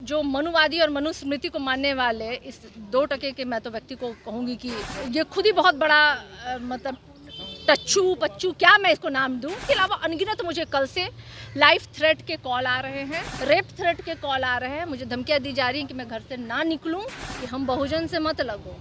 जो मनुवादी और मनुस्मृति को मानने वाले इस 2% के मैं तो व्यक्ति को कहूँगी कि ये खुद ही बहुत बड़ा मतलब टच्चू पच्चू क्या मैं इसको नाम दूं। इसके अलावा अनगिनत मुझे कल से लाइफ थ्रेट के कॉल आ रहे हैं, रेप थ्रेट के कॉल आ रहे हैं, मुझे धमकियां दी जा रही हैं कि मैं घर से ना निकलूं, कि हम बहुजन से मत लगो,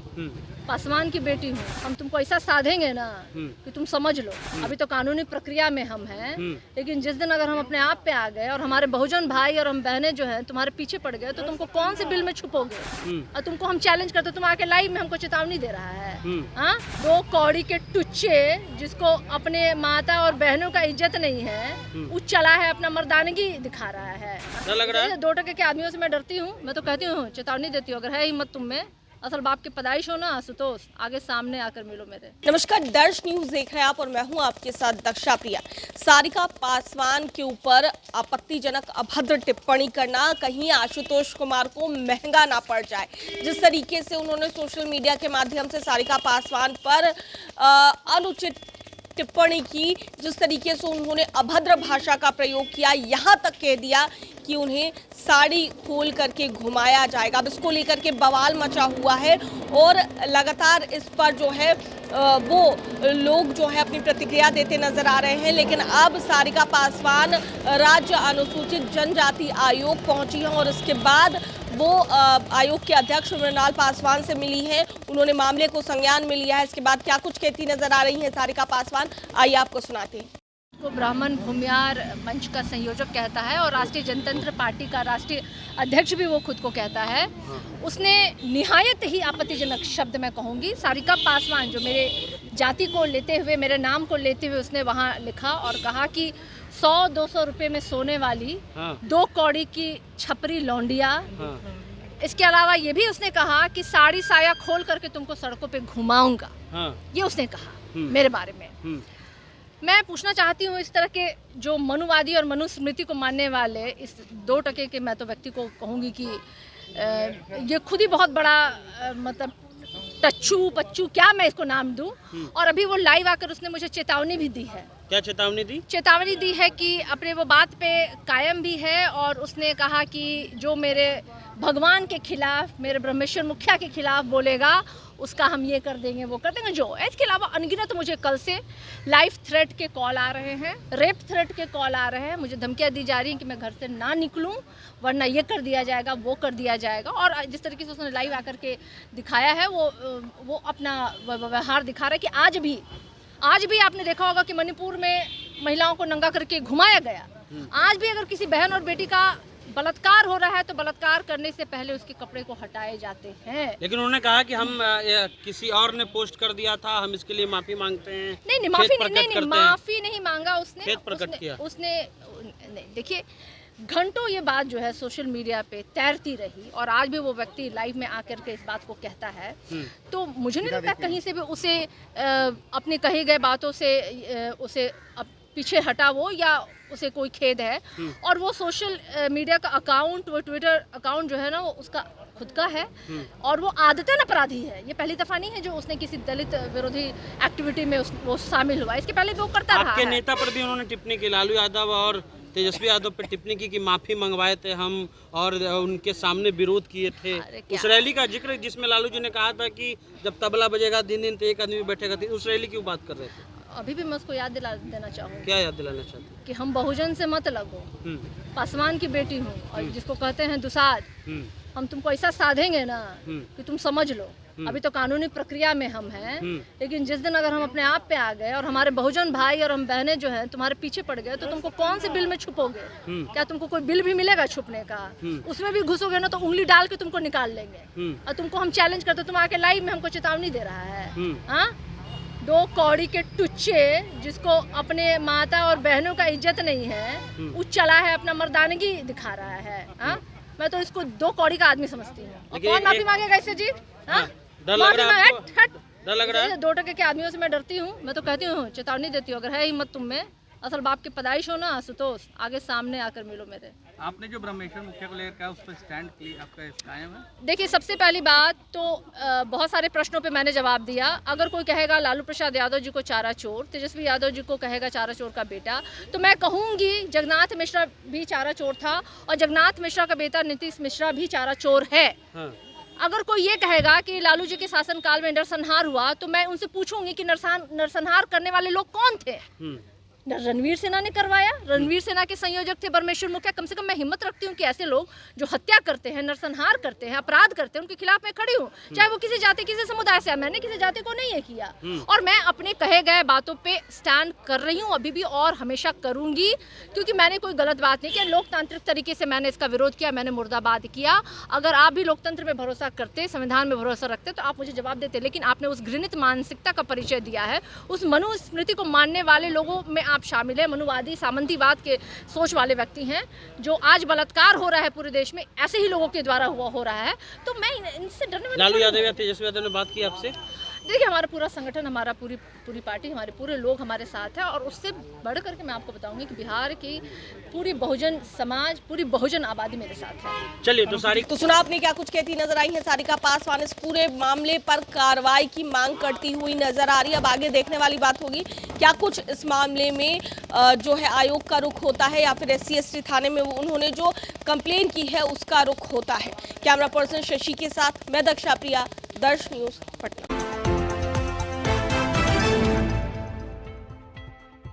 पासवान की बेटी हूँ, हम तुमको ऐसा साधेंगे ना कि तुम समझ लो। अभी तो कानूनी प्रक्रिया में हम हैं, लेकिन जिस दिन अगर हम अपने आप पे आ गए और हमारे बहुजन भाई और हम बहनें जो हैं तुम्हारे पीछे पड़ गए तो तुमको कौन से बिल में छुपोगे। और तुमको हम चैलेंज करते, तुम आके लाइव में हमको चेतावनी दे रहा है। हाँ, 2 कौड़ी के टुच्चे जिसको अपने माता और बहनों का इज्जत नहीं है, वो चला है अपना मर्दानगी दिखा रहा है। लग रहा है 2% के आदमियों से मैं डरती हूँ, मैं तो कहती हूँ, चेतावनी देती हूँ, अगर है हिम्मत तुम में, असल बाप की पैदाइश हो ना आशुतोष, आगे सामने आकर मिलो मेरे। नमस्कार, दर्श न्यूज देख रहे हैं आप और मैं हूं आपके साथ दक्षा प्रिया। सारिका पासवान के ऊपर आपत्तिजनक अभद्र टिप्पणी करना कहीं आशुतोष कुमार को महंगा ना पड़ जाए। जिस तरीके से उन्होंने सोशल मीडिया के माध्यम से सारिका पासवान पर अनुचित टिप्पणी की, जिस तरीके से उन्होंने अभद्र भाषा का प्रयोग किया, यहाँ तक कह दिया कि उन्हें साड़ी खोल करके घुमाया जाएगा। अब इसको लेकर के बवाल मचा हुआ है और लगातार इस पर जो है वो लोग जो है अपनी प्रतिक्रिया देते नजर आ रहे हैं। लेकिन अब सारिका पासवान राज्य अनुसूचित जनजाति आयोग पहुंची हैं और इसके बाद वो आयोग के अध्यक्ष मृणाल पासवान से मिली हैं। उन्होंने मामले को संज्ञान में लिया है। इसके बाद क्या कुछ कहती नजर आ रही हैं सारिका पासवान, आइए आपको सुनाते हैं। को ब्राह्मण भूमियार मंच का संयोजक कहता है और राष्ट्रीय जनतंत्र पार्टी का राष्ट्रीय अध्यक्ष भी वो खुद को कहता है। उसने निहायत ही आपत्तिजनक शब्द मैं कहूँगी, सारिका पासवान जो मेरे जाति को लेते हुए, मेरे नाम को लेते हुए उसने वहाँ लिखा और कहा कि 100-200 रुपये में सोने वाली 2 कौड़ी की छपरी लौंडिया। इसके अलावा ये भी उसने कहा कि साड़ी साया खोल करके तुमको सड़कों पे घुमाऊंगा। ये उसने कहा मेरे बारे में। मैं पूछना चाहती हूँ, इस तरह के जो मनुवादी और मनुस्मृति को मानने वाले इस 2% के मैं तो व्यक्ति को कहूँगी कि ये खुद ही बहुत बड़ा मतलब टच्चू पच्चू क्या मैं इसको नाम दूं। और अभी वो लाइव आकर उसने मुझे चेतावनी भी दी है। क्या चेतावनी दी? चेतावनी दी है कि अपने वो बात पे कायम भी है और उसने कहा कि जो मेरे भगवान के खिलाफ, मेरे ब्रह्मेश्वर मुखिया के खिलाफ बोलेगा उसका हम ये कर देंगे, वो कर देंगे जो। इसके अलावा अनगिनत मुझे कल से लाइफ थ्रेट के कॉल आ रहे हैं, रेप थ्रेट के कॉल आ रहे हैं, मुझे धमकियां दी जा रही हैं कि मैं घर से ना निकलूं वरना ये कर दिया जाएगा, वो कर दिया जाएगा। और जिस तरीके से उसने लाइव आकर के दिखाया है वो अपना व्यवहार दिखा रहा है कि आज भी आपने देखा होगा कि मणिपुर में महिलाओं को नंगा करके घुमाया गया। आज भी अगर किसी बहन और बेटी का बलात्कार हो रहा है तो बलात्कार करने से पहले उसके कपड़े को हटाए जाते हैं। लेकिन उन्होंने कहा कि हम किसी और ने पोस्ट कर दिया था, हम इसके लिए माफी मांगते हैं। नहीं, माफी नहीं मांगा उसने, खेद प्रकट किया उसने। देखिए, घंटों ये बात जो है सोशल मीडिया पे तैरती रही और आज भी वो व्यक्ति लाइव में आकर के इस बात को कहता है। तो मुझे नहीं लगता कहीं से भी उसे अपने कही गए बातों से उसे पीछे हटा वो या उसे कोई खेद है। और वो सोशल मीडिया का अकाउंट, वो ट्विटर अकाउंट जो है ना, वो उसका खुद का है और वो आदतन अपराधी है। ये पहली दफा नहीं है जो उसने किसी दलित विरोधी एक्टिविटी में वो शामिल हुआ, इसके पहले भी वो करता रहा। आपके नेता पर भी उन्होंने टिप्पणी की, लालू यादव और तेजस्वी यादव पर टिप्पणी की कि माफी मंगवाए थे हम और उनके सामने विरोध किए थे। उस रैली का जिक्र जिसमें लालू जी ने कहा था कि जब तबला बजेगा दिन तो एक आदमी बैठेगा, उस रैली की बात कर रहे थे। अभी भी मैं उसको याद दिला देना चाहूँगी। क्या याद दिलाना चाहते? कि हम बहुजन से मत लगो, पासवान की बेटी हूँ और जिसको कहते हैं दुसाध, हम तुमको ऐसा साधेंगे ना कि तुम समझ लो। अभी तो कानूनी प्रक्रिया में हम हैं, लेकिन जिस दिन अगर हम अपने आप पे आ गए और हमारे बहुजन भाई और हम बहनें जो हैं तुम्हारे पीछे पड़ गए तो तुमको कौन से बिल में छुपोगे। क्या तुमको कोई बिल भी मिलेगा छुपने का? उसमें भी घुसोगे ना तो उंगली डाल के तुमको निकाल लेंगे। और तुमको हम चैलेंज करते, तुम आके लाइव में हमको चेतावनी दे रहा है। हाँ, 2 कौड़ी के टुच्चे जिसको अपने माता और बहनों का इज्जत नहीं है, वो चला है अपना मर्दानगी दिखा रहा है। हाँ, मैं तो इसको 2 कौड़ी का आदमी समझती हूँ। और कौन माफी मांगेगा इससे जी? डर लग रहा है? 2% के आदमियों से मैं डरती हूँ, मैं तो कहती हूँ, चेतावनी देती हूँ, अगर है हिम्मत तुम में, असल बाप की पैदाइश हो ना आशुतोष, आगे सामने आकर मिलो मेरे। आपने जो ब्रह्मेश्वर मुखिया को लेकर कहा उस पर स्टैंड आपका कायम है? देखिए, सबसे पहली बात तो बहुत सारे प्रश्नों पे मैंने जवाब दिया। अगर कोई कहेगा लालू प्रसाद यादव जी को चारा चोर, तेजस्वी यादव जी को कहेगा चारा चोर का बेटा, तो मैं कहूँगी जगन्नाथ मिश्रा भी चारा चोर था और जगन्नाथ मिश्रा का बेटा नीतीश मिश्रा भी चारा चोर है। हाँ। अगर कोई ये कहेगा कि लालू जी के शासनकाल में नरसंहार हुआ, तो मैं उनसे पूछूंगी कि नरसंहार करने वाले लोग कौन थे? रणवीर सेना ने करवाया। रणवीर सेना के संयोजक थे परमेश्वर मुखिया। कम से कम मैं हिम्मत रखती हूँ कि ऐसे लोग जो हत्या करते हैं, नरसंहार करते हैं, अपराध करते हैं, उनके खिलाफ मैं खड़ी हूँ, चाहे वो किसी जाति किसी समुदाय से है। मैंने किसी जाति को नहीं ये किया और मैं अपने कहे गए बातों पे स्टैंड कर रही हूँ, अभी भी और हमेशा करूंगी, क्योंकि मैंने कोई गलत बात नहीं किया। लोकतांत्रिक तरीके से मैंने इसका विरोध किया, मैंने मुर्दाबाद किया। अगर आप भी लोकतंत्र में भरोसा करते, संविधान में भरोसा रखते, तो आप मुझे जवाब देते। लेकिन आपने उस घृणित मानसिकता का परिचय दिया है, उस मनुस्मृति को मानने वाले लोगों में आप शामिल है। मनुवादी सामंतीवाद के सोच वाले व्यक्ति हैं। जो आज बलात्कार हो रहा है पूरे देश में, ऐसे ही लोगों के द्वारा हो रहा है। तो मैं इनसे डरने वाली लालू यादव या तेजस्वी यादव ने बात की आपसे? देखिए, हमारा पूरा संगठन, हमारा पूरी पार्टी, हमारे पूरे लोग हमारे साथ है। और उससे बढ़ करके मैं आपको बताऊंगी कि बिहार की पूरी बहुजन समाज, पूरी बहुजन आबादी मेरे साथ है। चलिए तो सुना आपने क्या कुछ कहती नजर आई है सारिका पासवान। इस पूरे मामले पर कार्रवाई की मांग करती हुई नजर आ रही है। अब आगे देखने वाली बात होगी क्या कुछ इस मामले में जो है आयोग का रुख होता है या फिर SC/ST थाने में उन्होंने जो कंप्लेन की है उसका रुख होता है। कैमरा पर्सन शशि के साथ मैं दक्षा प्रिया, दर्श न्यूज, पटना।